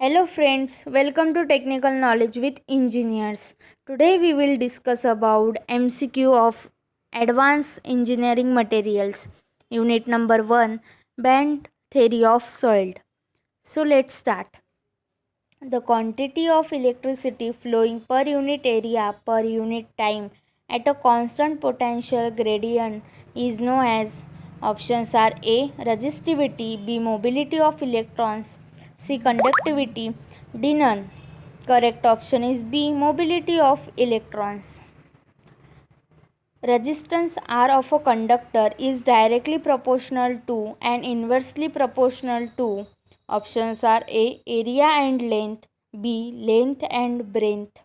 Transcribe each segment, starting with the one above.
Hello friends, welcome to Technical Knowledge with Engineers. Today we will discuss about MCQ of Advanced Engineering Materials. Unit number 1, Band Theory of Soil. So let's start. The quantity of electricity flowing per unit area per unit time at a constant potential gradient is known as. Options are A. Resistivity, B. Mobility of electrons, C. Conductivity, D. None. Correct option is B. Mobility of electrons. Resistance R of a conductor is directly proportional to and inversely proportional to. Options are A. Area and length, B. Length and breadth,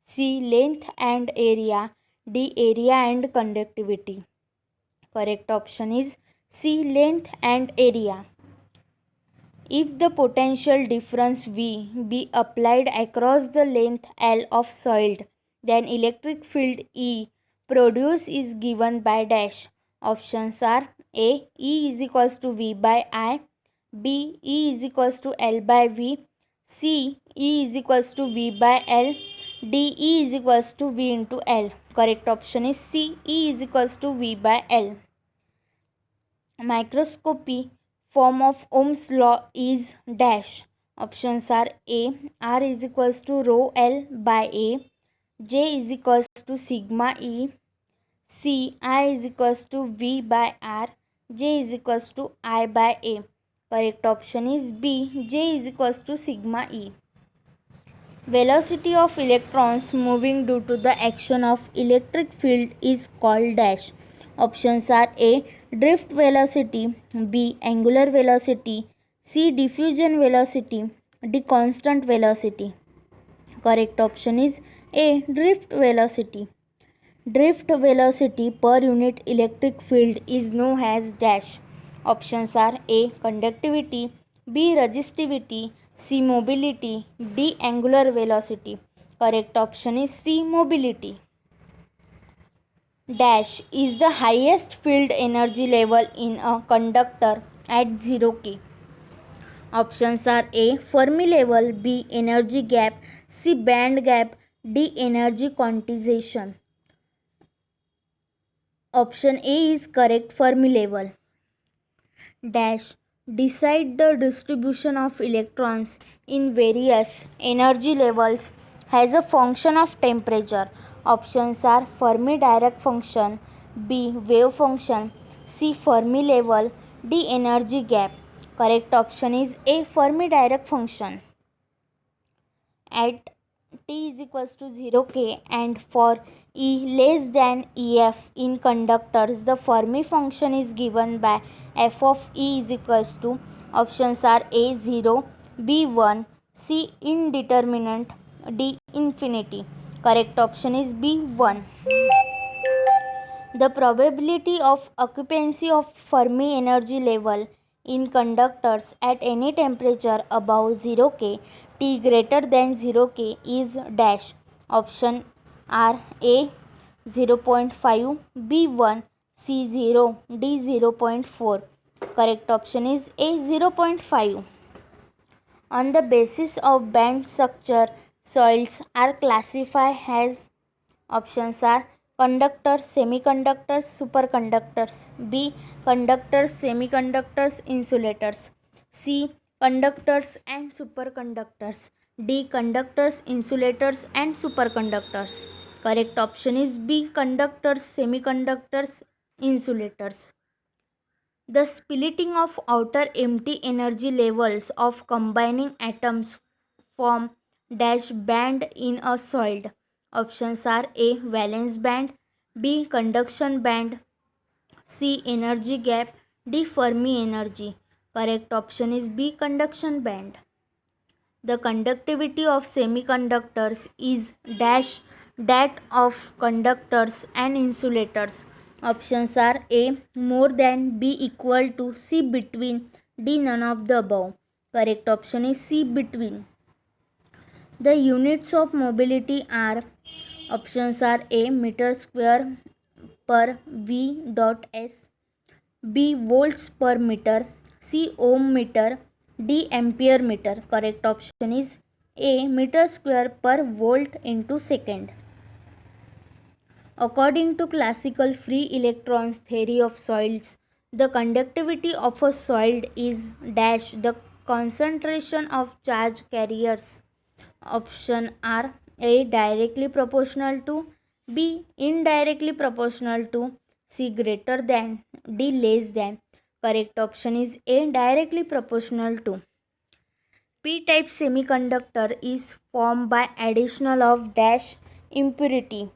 C. Length and area, D. Area and conductivity. Correct option is C. Length and area. If the potential difference V be applied across the length L of soil, then electric field E produced is given by dash. Options are A. E is equals to V by I, B. E is equals to L by V, C. E is equals to V by L, D. E is equals to V into L. Correct option is C. E is equals to V by L. Microscopy form of Ohm's law is dash. Options are A. R is equals to rho L by A, J is equals to sigma E, C. I is equals to V by R, J is equals to I by A. Correct option is B. J is equals to sigma E. Velocity of electrons moving due to the action of electric field is called dash. Options are A. Drift velocity, B. Angular velocity, C. Diffusion velocity, D. Constant velocity. Correct option is A. Drift velocity. Drift velocity per unit electric field is known as dash. Options are A. Conductivity, B. Resistivity, C. Mobility, D. Angular velocity. Correct option is C. Mobility. Dash is the highest field energy level in a conductor at 0 K. Options are A. Fermi level, B. Energy gap, C. Band gap, D. Energy quantization. Option A is correct. Fermi level. Dash decide the distribution of electrons in various energy levels as a function of temperature. Options are Fermi direct function, B. Wave function, C. Fermi level, D. Energy gap. Correct option is A. Fermi direct function. At T is equals to 0 K and for E less than EF in conductors, the Fermi function is given by f of E is equals to. Options are A 0, B 1, C indeterminate, D infinity. Correct option is B 1. The probability of occupancy of Fermi energy level in conductors at any temperature above 0 K T greater than 0 K is dash. Option are A 0.5, B 1, C 0, D 0.4. Correct option is A 0.5. On the basis of band structure, soils are classified as. Options are conductors, semiconductors, superconductors, B. Conductors, semiconductors, insulators, C. Conductors and superconductors, D. Conductors, insulators and superconductors. Correct option is B. Conductors, semiconductors, insulators. The splitting of outer empty energy levels of combining atoms form dash band in a solid. Options are A. Valence band, B. Conduction band, C. Energy gap, D. Fermi energy. Correct option is B. Conduction band. The conductivity of semiconductors is dash that of conductors and insulators. Options are A. More than, B. Equal to, C. Between, D. None of the above. Correct option is C. Between. The units of mobility are. Options are A. Meter square per V dot S, B. Volts per meter, C. Ohm meter, D. Ampere meter. Correct option is A. Meter square per volt into second. According to classical free electrons theory of solids, the conductivity of a solid is dash the concentration of charge carriers. Option are A. Directly proportional to, B. Indirectly proportional to, C. Greater than, D. Less than. Correct option is A. Directly proportional to. P-type semiconductor is formed by addition of dash impurity.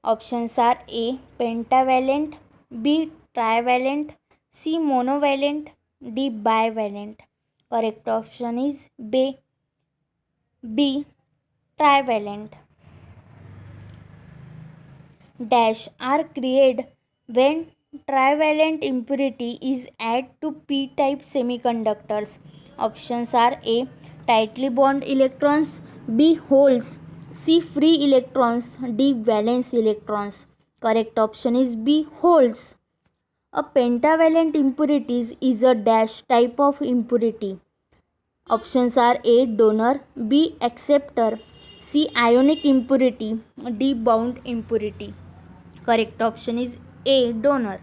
Options are A. Pentavalent, B. Trivalent, C. Monovalent, D. Bivalent. Correct option is B. Trivalent. Dash are created when trivalent impurity is added to p-type semiconductors. Options are A. Tightly bonded electrons, B. Holes, C. Free electrons, D. Valence electrons. Correct option is B. Holes. A pentavalent impurity is a dash type of impurity. Options are A. Donor, B. Acceptor, C. Ionic impurity, D. Bound impurity. Correct option is A. Donor.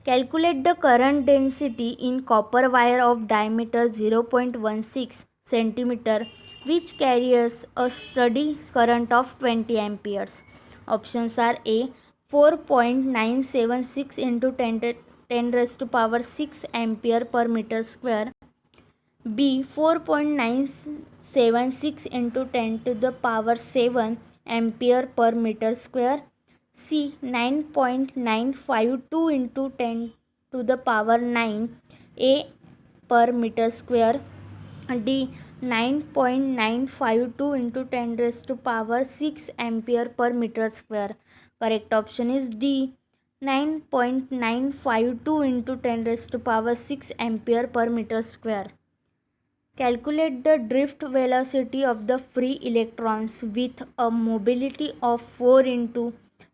Calculate the current density in copper wire of diameter 0.16 cm which carries a steady current of 20 amperes. Options are A. 4.976 into 10 raised to power 6 ampere per meter square, B. 4.976 into 10 to the power 7 ampere per meter square, C. 9.952 into 10 to the power 9 A per meter square, D. 9.952 into 10 raised to power 6 ampere per meter square. Correct option is D. 9.952 into 10 raised to power 6 ampere per meter square. Calculate the drift velocity of the free electrons with a mobility of 4 into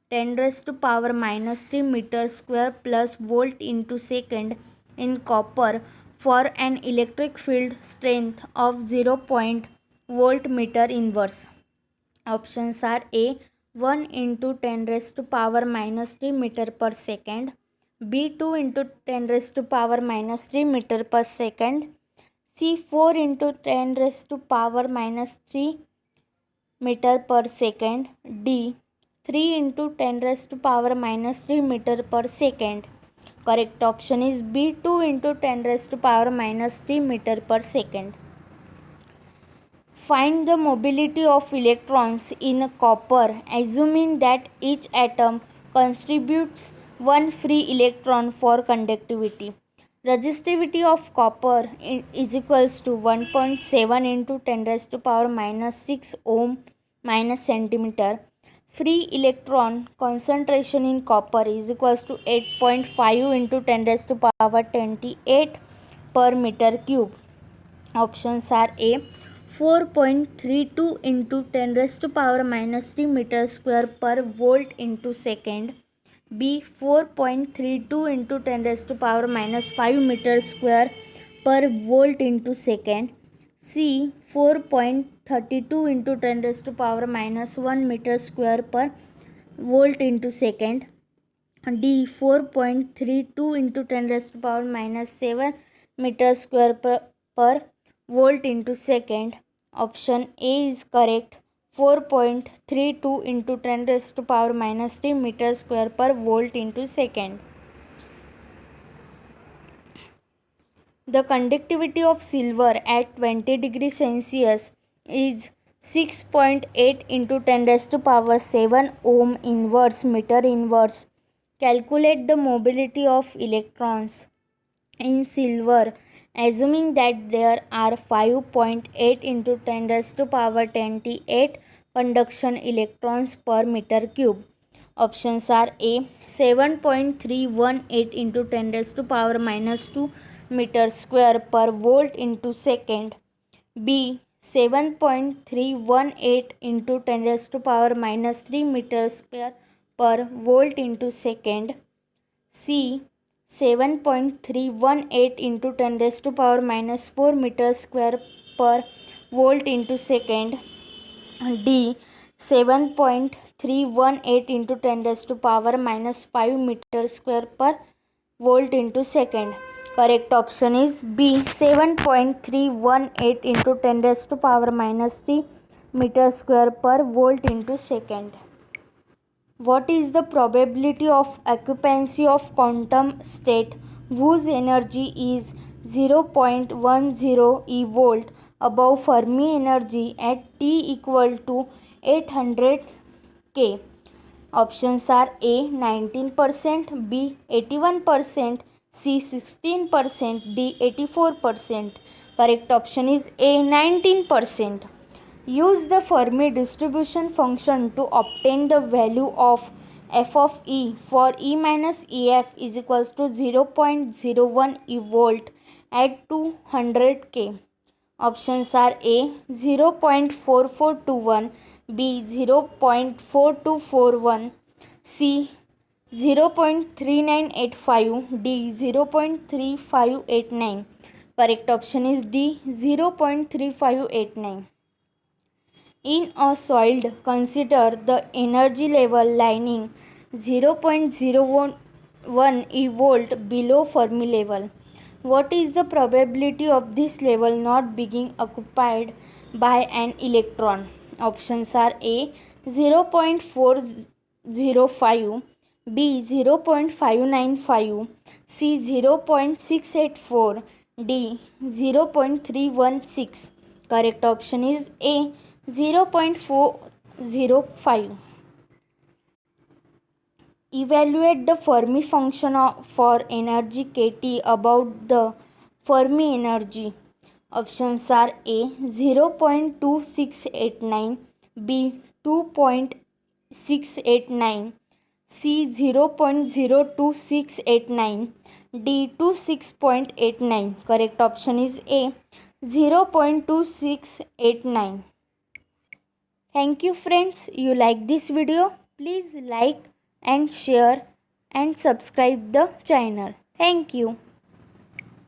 10 raised to power minus 3 meter square plus volt into second in copper for an electric field strength of 0. Volt meter inverse. Options are A. 1 into 10 raised to power minus 3 meter per second, B. 2 into 10 raised to power minus 3 meter per second, C. 4 into 10 raised to power minus 3 meter per second, D. 3 into 10 raised to power minus 3 meter per second. Correct option is B. 2 into 10 raised to power minus 3 meter per second. Find the mobility of electrons in copper, assuming that each atom contributes one free electron for conductivity. Resistivity of copper is equals to 1.7 into 10 raised to power minus 6 ohm minus centimeter. Free electron concentration in copper is equals to 8.5 into 10 raised to power 28 per meter cube. Options are A. 4.32 into 10 raised to power minus 3 meter square per volt into second, B. 4.32 into 10 raised to power minus 5 meter square per volt into second, C. 4.32 into 10 raised to power minus 1 meter square per volt into second, D. 4.32 into 10 raised to power minus 7 meter square per volt into second. Option A is correct. 4.32 into 10 raised to power minus 3 meter square per volt into second. The conductivity of silver at 20 degrees Celsius is 6.8 into 10 raised to power 7 ohm inverse meter inverse. Calculate the mobility of electrons in silver, assuming that there are 5.8 into 10 raised to power 28 conduction electrons per meter cube. Options are A. 7.318 into 10 raised to power minus 2 meter square per volt into second, B. 7.318 into 10 raised to power minus 3 meter square per volt into second, C. 7.318 into 10 raised to power minus 4 meter square per volt into second. D 7.318 into 10 raised to power minus 5 meter square per volt into second. Correct option is B 7.318 into 10 raised to power minus 3 meter square per volt into second. What is the probability of occupancy of quantum state whose energy is 0.10 eV above Fermi energy at T equal to 800 K? Options are A 19%, B 81%, C 16%, D 84%. Correct option is A 19%. Use the Fermi distribution function to obtain the value of f of E for E minus EF is equals to 0.01 eV at 200 K. Options are A 0.4421, B 0.4241, C 0.3985, D 0.3589. Correct option is D 0.3589. In a solid, consider the energy level lying 0.01 eV below Fermi level. What is the probability of this level not being occupied by an electron? Options are A 0.405, B 0.595, C 0.684, D 0.316. Correct option is A 0.405. Evaluate the Fermi function for energy kT about the Fermi energy. Options are A 0.2689, B 2.689, C 0.02689, D 26.89. Correct option is A 0.2689. Thank you friends. You like this video? Please like and share and subscribe the channel. Thank you.